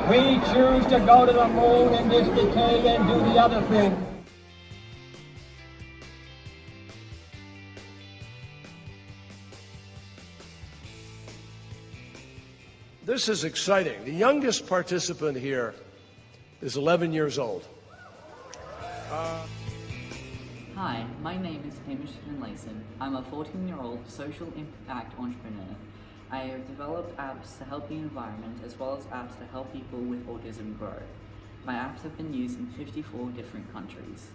We choose to go to the moon in this decade and do the other thing. This is exciting. The youngest participant here is 11 years old. Hi, my name is Hamish Finlayson. I'm a 14-year-old social impact entrepreneur. I have developed apps to help the environment as well as apps to help people with autism grow. My apps have been used in 54 different countries.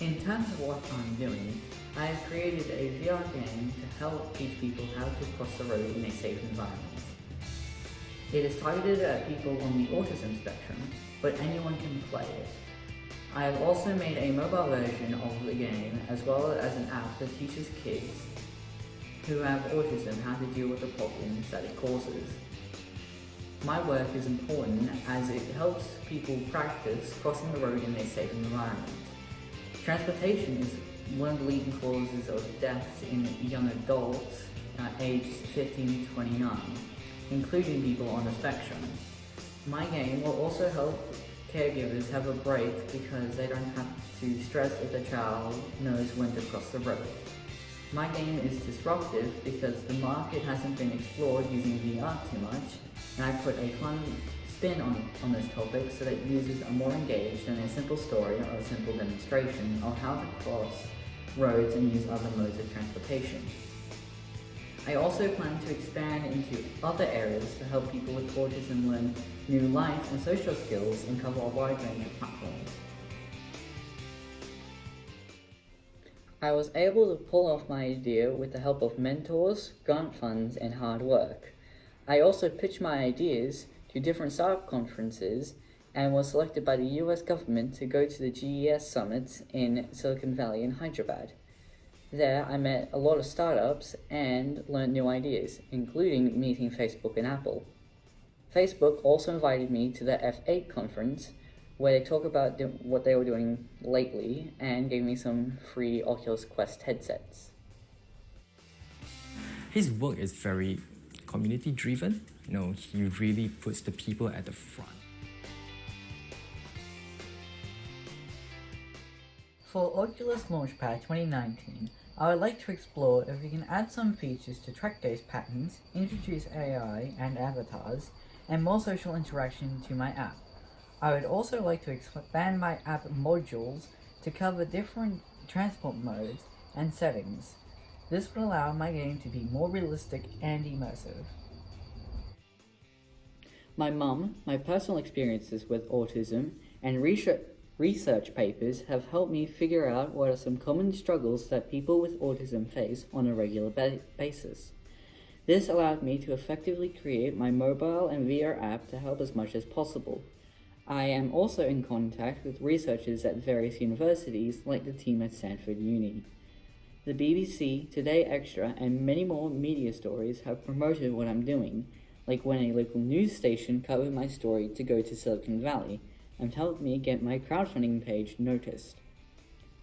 In terms of what I'm doing, I have created a VR game to help teach people how to cross the road in a safe environment. It is targeted at people on the autism spectrum, but anyone can play it. I have also made a mobile version of the game as well as an app that teaches kids who have autism how to deal with the problems that it causes. My work is important as it helps people practice crossing the road in a safe environment. Transportation is one of the leading causes of deaths in young adults aged 15 to 29, including people on the spectrum. My game will also help caregivers have a break because they don't have to stress if the child knows when to cross the road. My game is disruptive because the market hasn't been explored using VR too much, and I put a fun spin on this topic so that users are more engaged than a simple story or a simple demonstration of how to cross roads and use other modes of transportation. I also plan to expand into other areas to help people with autism learn new life and social skills and cover a wide range of platforms. I was able to pull off my idea with the help of mentors, grant funds, and hard work. I also pitched my ideas to different startup conferences and was selected by the US government to go to the GES summits in Silicon Valley and Hyderabad. There, I met a lot of startups and learned new ideas, including meeting Facebook and Apple. Facebook also invited me to the F8 conference, where they talk about what they were doing lately and gave me some free Oculus Quest headsets. His work is very community-driven. He really puts the people at the front. For Oculus Launchpad 2019, I would like to explore if we can add some features to track those patterns, introduce AI and avatars, and more social interaction to my app. I would also like to expand my app modules to cover different transport modes and settings. This would allow my game to be more realistic and immersive. My mum, my personal experiences with autism, and research papers have helped me figure out what are some common struggles that people with autism face on a regular basis. This allowed me to effectively create my mobile and VR app to help as much as possible. I am also in contact with researchers at various universities like the team at Stanford Uni. The BBC, Today Extra, and many more media stories have promoted what I'm doing, like when a local news station covered my story to go to Silicon Valley and helped me get my crowdfunding page noticed.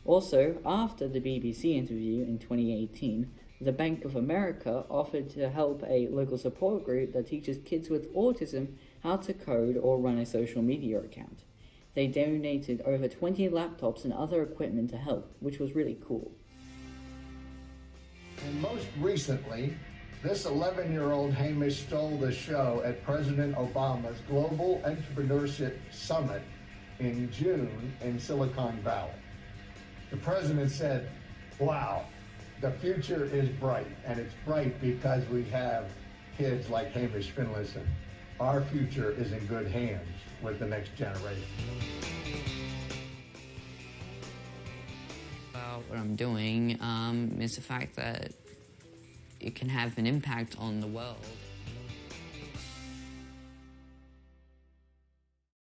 Also, after the BBC interview in 2018, the Bank of America offered to help a local support group that teaches kids with autism how to code or run a social media account. They donated over 20 laptops and other equipment to help, which was really cool. And most recently, this 11-year-old Hamish stole the show at President Obama's Global Entrepreneurship Summit in June in Silicon Valley. The president said, "Wow, the future is bright, and it's bright because we have kids like Hamish Finlayson. Our future is in good hands with the next generation." What I'm doing is the fact that it can have an impact on the world.